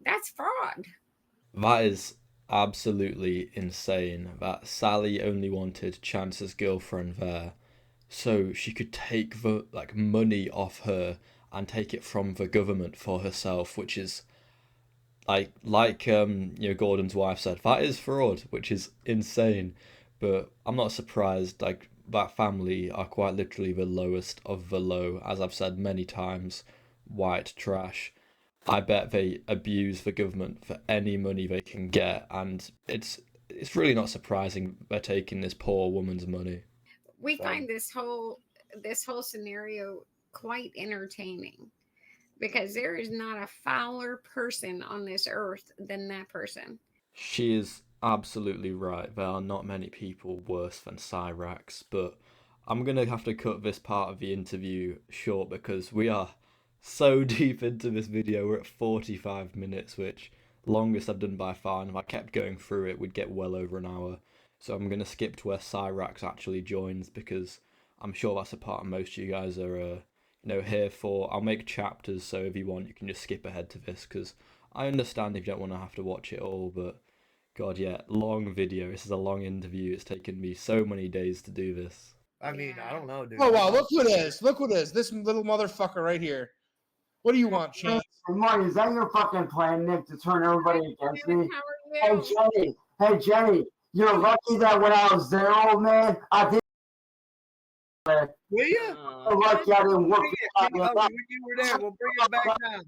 that's fraud. That is absolutely insane that Sally only wanted Chance's girlfriend there so she could take the money off her and take it from the government for herself, which is like Gordon's wife said, that is fraud, which is insane. But I'm not surprised. That family are quite literally the lowest of the low, as I've said many times. White trash. I bet they abuse the government for any money they can get, and it's really not surprising they're taking this poor woman's money. We find this whole scenario quite entertaining because there is not a fouler person on this earth than that person. She is absolutely right. There are not many people worse than Cyrax, but I'm going to have to cut this part of the interview short because we are so deep into this video. We're at 45 minutes, which longest I've done by far, and if I kept going through it, we'd get well over an hour. So I'm going to skip to where Cyrax actually joins because I'm sure that's a part most of you guys are here for. I'll make chapters, so if you want, you can just skip ahead to this because I understand if you don't want to have to watch it all, but God, yeah, long video. This is a long interview. It's taken me so many days to do this. I mean, I don't know, dude. Oh wow, look who it is. Look who it is. This little motherfucker right here. What do you want, Chance? Marty, is that your fucking plan, Nick, to turn everybody against me? How are you? Hey Jenny, you're lucky that when I was there, old man, I did. Will you? I'm lucky I didn't whoop Oh, when you were there, we'll bring it back down.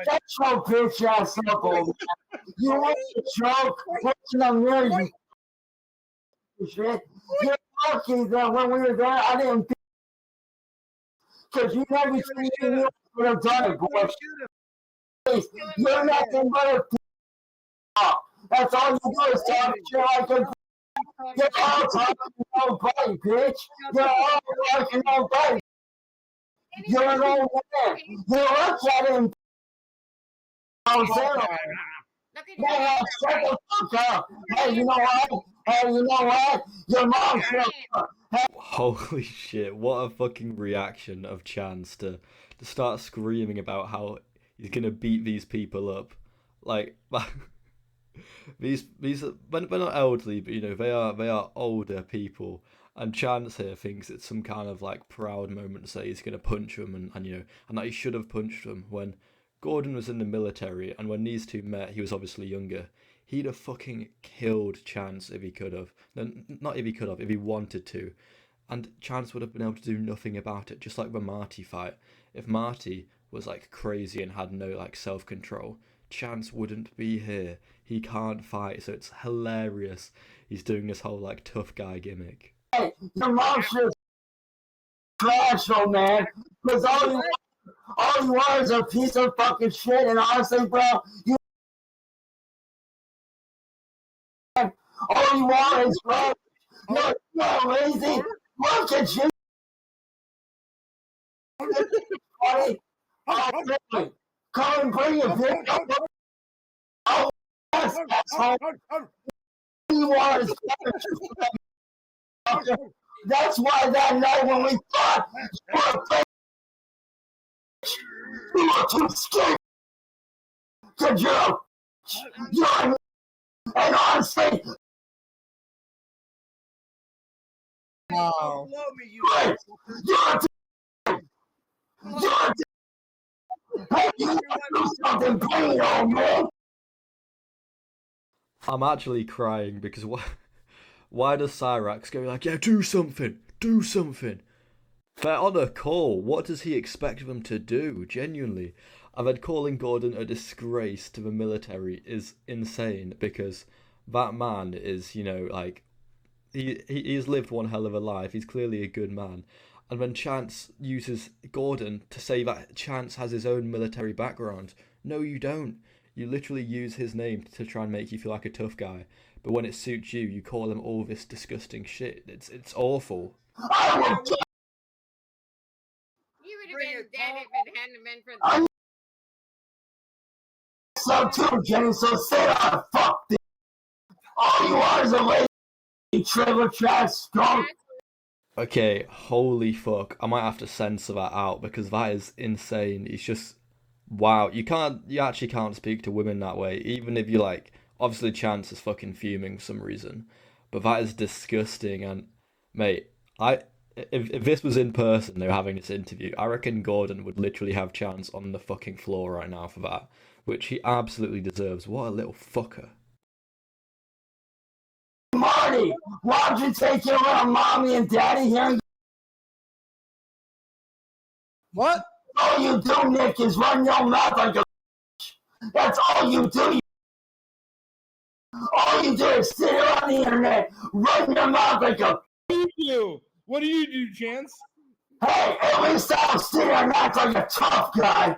Shut your bitch ass up, old man. You want to joke? What's in the mirror, you shit? You're lucky that when we were there, I didn't. Because you never seen me would have done it, boy. You're nothing but a That's all you do is talk shit like a. You're all talking nobody, bitch. You're all talking nobody. You're an old man. You're lucky I didn't. Man, shut the fuck up. Hey, you know what? Hey, you know what? Your mom said. Holy shit, what a fucking reaction of Chance to start screaming about how he's gonna beat these people up. Like, these they're not elderly, but you know, they are older people. And Chance here thinks it's some kind of like proud moment to say he's gonna punch them and you know, and that he should have punched them when Gordon was in the military, and when these two met, he was obviously younger. He'd have fucking killed Chance if he could have. No, not if he could have, if he wanted to. And Chance would have been able to do nothing about it, just like the Marty fight. If Marty was like crazy and had no like self-control, Chance wouldn't be here. He can't fight, so it's hilarious. He's doing this whole like tough guy gimmick. Hey, your mom's just trash, old man. Because all you are is a piece of fucking shit. And honestly, bro, all you are is bro. You're lazy. Look at you. Come and bring your bitch. Oh, yes, asshole. You are is That's why that night when we fought, you were too scared. Because you're and honestly, Wow. you're hey, you gotta do something, bring it on, man. I'm actually crying because why does Cyrax go like, yeah, do something, do something? They're on a call. What does he expect them to do? Genuinely. And then calling Gordon a disgrace to the military is insane because that man is, you know, like, he's lived one hell of a life. He's clearly a good man. And when Chance uses Gordon to say that Chance has his own military background, no, you don't. You literally use his name to try and make you feel like a tough guy. But when it suits you, you call him all this disgusting shit. It's awful. You would have been dead if it hadn't been for the. So too, Jenny, so say I fuck this. All you are is a lady, trailer trash, strong. Okay, holy fuck. I might have to censor that out because that is insane. It's just, wow. You actually can't speak to women that way, even if you like, obviously Chance is fucking fuming for some reason. But that is disgusting and, mate, if this was in person, they were having this interview, I reckon Gordon would literally have Chance on the fucking floor right now for that, which he absolutely deserves. What a little fucker. Marty, why'd you take you around mommy and daddy here? What? All you do, Nick, is run your mouth like a bitch. That's all you do. All you do is sit here on the internet, run your mouth like a. Thank you. What do you do, Chance? Hey, at least I'll sit here and act like a tough guy.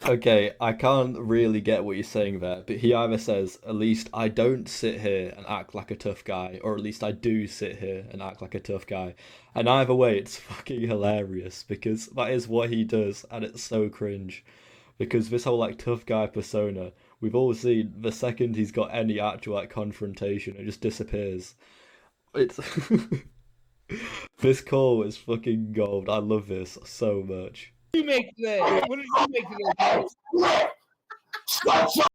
Okay, I can't really get what you're saying there, but he either says, at least I don't sit here and act like a tough guy, or at least I do sit here and act like a tough guy. And either way, it's fucking hilarious, because that is what he does, and it's so cringe. Because this whole, like, tough guy persona, we've all seen the second he's got any actual, like, confrontation, it just disappears. It's... This call is fucking gold. I love this so much. What did you make today? What did you make today? Nick, shut your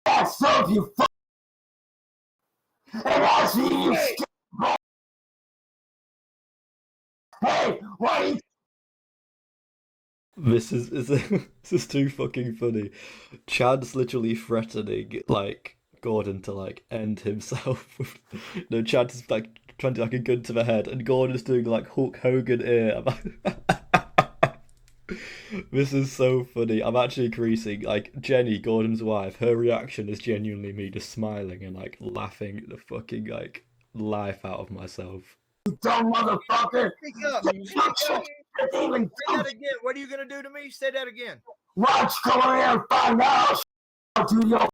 ass up, you fuck. And I see you. Hey, why you This is this is too fucking funny. Chad's literally threatening like Gordon to like end himself. No, Chad's like trying to do like a gun to the head, and Gordon's doing like Hulk Hogan ear. This is so funny. I'm actually creasing. Like Jenny, Gordon's wife, her reaction is genuinely me just smiling and like laughing the fucking like life out of myself. dumb motherfucker? Speak up. Even Say that again. What are you gonna do to me? Say that again. watch, come here and find out. To your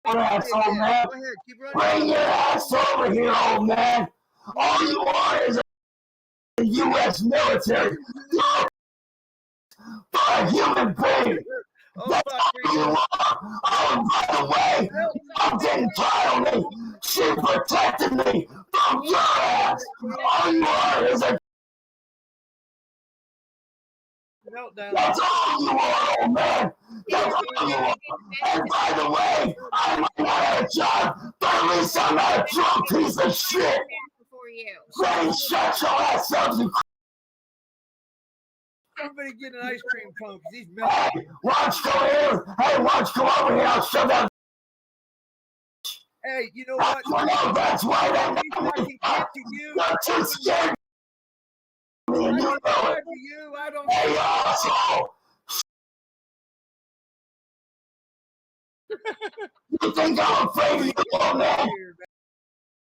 asshole, man. Go ahead. Keep running. Bring your ass over here, old man. All you are is a U.S. military. You're a human being. Oh, That's fuck. all you are. Oh, by the way, mom didn't kill me. She protected me from your ass. All you are is a. That's all you are, old man. That's all you are. And by the way, I might not have a job, but at least I'm not a drunk piece of shit. Granny, shut your ass up, you. Somebody get an ice cream cone because he's Hey, melting. watch, come here. Hey, watch, come over here. I'll shove that. Hey, you know what? That's why that. I can get to you. You're too scared. I You can know get it. to you. I don't. Hey, asshole. You think I'm afraid of you, old man?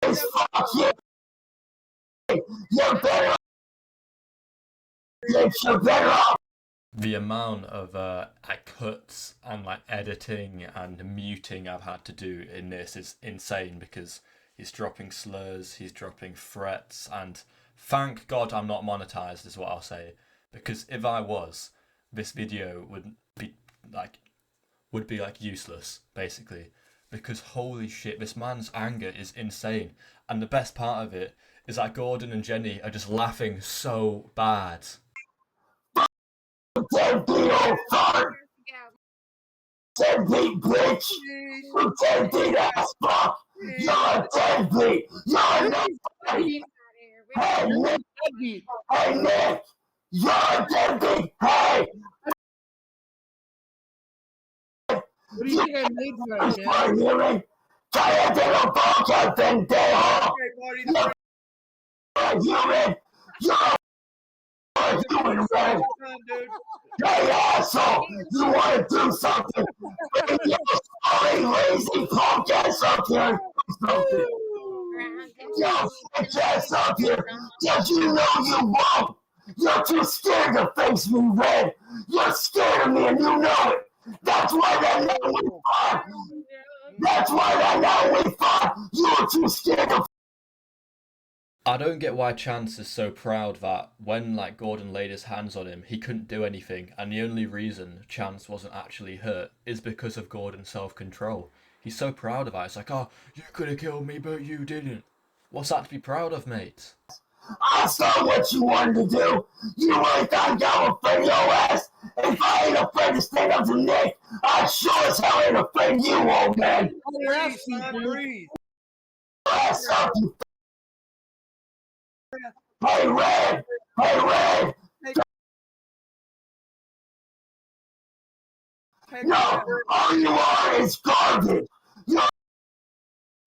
It's fuck you. You're better. You're better off. The amount of like cuts and like editing and muting I've had to do in this is insane because he's dropping slurs, he's dropping threats, and thank God I'm not monetized is what I'll say, because if I was, this video would be like useless basically, because holy shit, this man's anger is insane, and the best part of it is that Gordon and Jenny are just laughing so bad. Deadbeat old fart. Deadbeat bitch. You deadbeat ass fuck. You're a deadbeat. You're a nobody. Hey, Nick. Hey, Nick. You're a deadbeat. Hey. What do you think I made tonight, You man? are hearing? Cállate los bocas, pendejo. You're a human. You're a human, man. Hey, asshole. You want to do something? Bring your sorry, lazy punk ass up here. Yo, bitch ass up here. Did you know you won't? You're too scared to face me, Red. You're scared of me and you know it. That's why that night we fought. That's why that night we fought. You were too scared to. I don't get why Chance is so proud that when like Gordon laid his hands on him, he couldn't do anything, and the only reason Chance wasn't actually hurt is because of Gordon's self-control. He's so proud of that. It's like, oh, you could have killed me, but you didn't. What's that to be proud of, mate? I saw what you wanted to do. You really thought I was afraid of your ass? If I ain't afraid to stand up to Nick, I sure as hell ain't afraid of you, old man. Breathe. Ass up, you. Hey, Red. Hey, Red. No, all you are is garbage. You're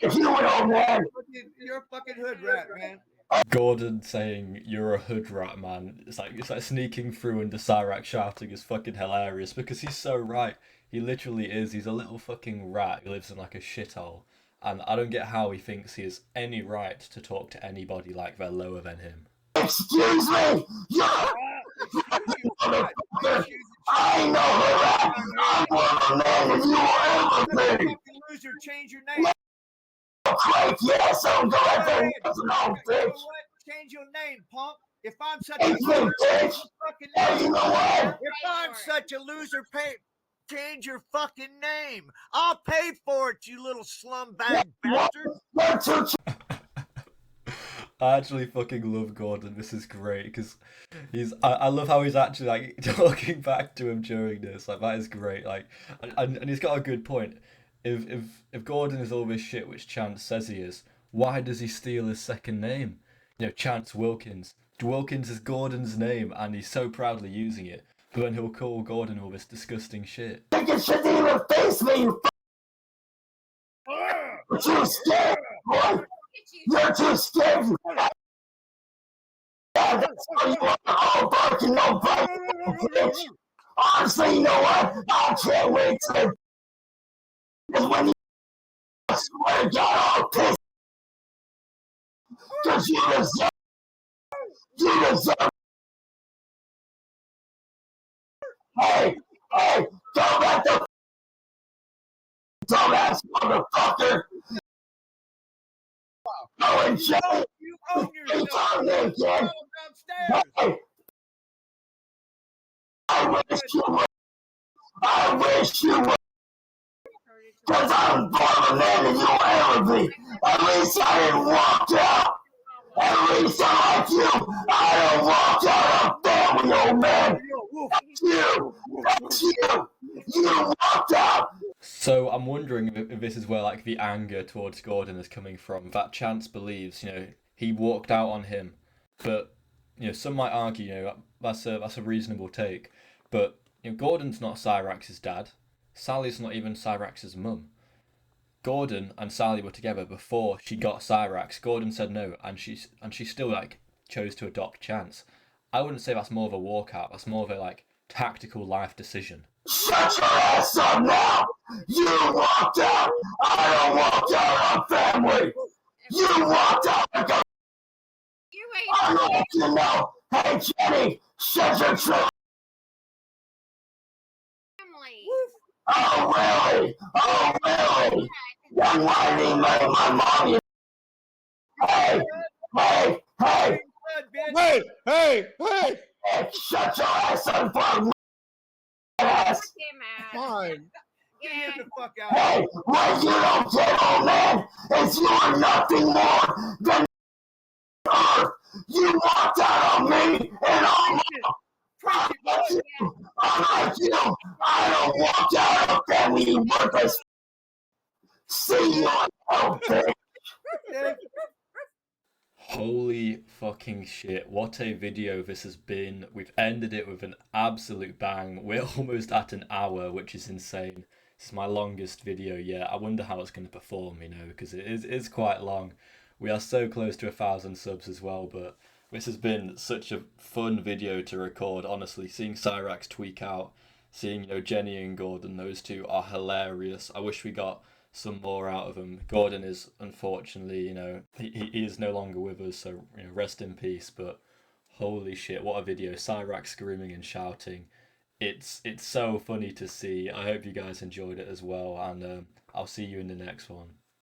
a human, old man. You're a fucking hood rat, man. Gordon saying you're a hood rat, man. It's like sneaking through into Cyrax shouting is fucking hilarious because he's so right. He literally is. He's a little fucking rat who lives in like a shithole. And I don't get how he thinks he has any right to talk to anybody like they're lower than him. Excuse me. You're a motherfucker. I ain't no hood rat. I'm more of a man than you will ever be. Fucking loser, change your name. Crank, yes, I'm go out there and get some old You know bitch. what? Change your name, punk. If I'm such a It's me, loser, bitch. fucking Hey, you know what? If I'm such a loser, change your fucking name. I'll pay for it, you little slumbag bastard. You're too I actually fucking love Gordon. This is great because I love how he's actually like talking back to him during this. Like that is great. Like, and he's got a good point. If Gordon is all this shit which Chance says he is, why does he steal his second name? You know, Chance Wilkins. Wilkins is Gordon's name, and he's so proudly using it. But then he'll call Gordon all this disgusting shit. You shouldn't even face me, you You're too scared, boy. You're too scared. That's why you are all barking, no biting, bitch. Honestly, you know what? I can't wait to. Because when you swear to God, I'll piss. Because you deserve. Hey, don't let the dumbass motherfucker go in jail. You own yourself. Downstairs. Hey, I wish you would. Because I'm more of a man than you'll ever be. At least I didn't walk out. At least I'm like you. I don't walk out of family, old man. That's you. You walked out. So I'm wondering if this is where like the anger towards Gordon is coming from. That Chance believes, he walked out on him, but some might argue, that's a reasonable take. But Gordon's not Cyrax's dad. Sally's not even Cyrax's mum. Gordon and Sally were together before she got Cyrax. Gordon said no, and she still chose to adopt Chance. I wouldn't say that's more of a walkout. That's more of a tactical life decision. Shut your ass up now! You walked out! I don't walk out on family! You walked out like a... I'm gonna let you know! Hey, Jenny! Shut your trap! Oh, really? Oh, really? Then why didn't my mom... Hey! Shut your ass up for ass! Fine. Get the fuck out. Hey, what you don't get, old man, is you are nothing more than earth. You walked out on me, and I'm like you. I don't walk out on family, you worthless. See you on hell, bitch. Holy fucking shit, what a video this has been. We've ended it with an absolute bang. We're almost at an hour, which is insane. This is my longest video yet. I wonder how it's going to perform, because it is quite long. We are so close to 1,000 subs as well, but this has been such a fun video to record, honestly. Seeing Cyrax tweak out, seeing, Jenny and Gordon, those two are hilarious. I wish we got some more out of him. Gordon is unfortunately, he is no longer with us, so rest in peace. But holy shit, what a video! Cyrax screaming and shouting. It's so funny to see. I hope you guys enjoyed it as well, and I'll see you in the next one.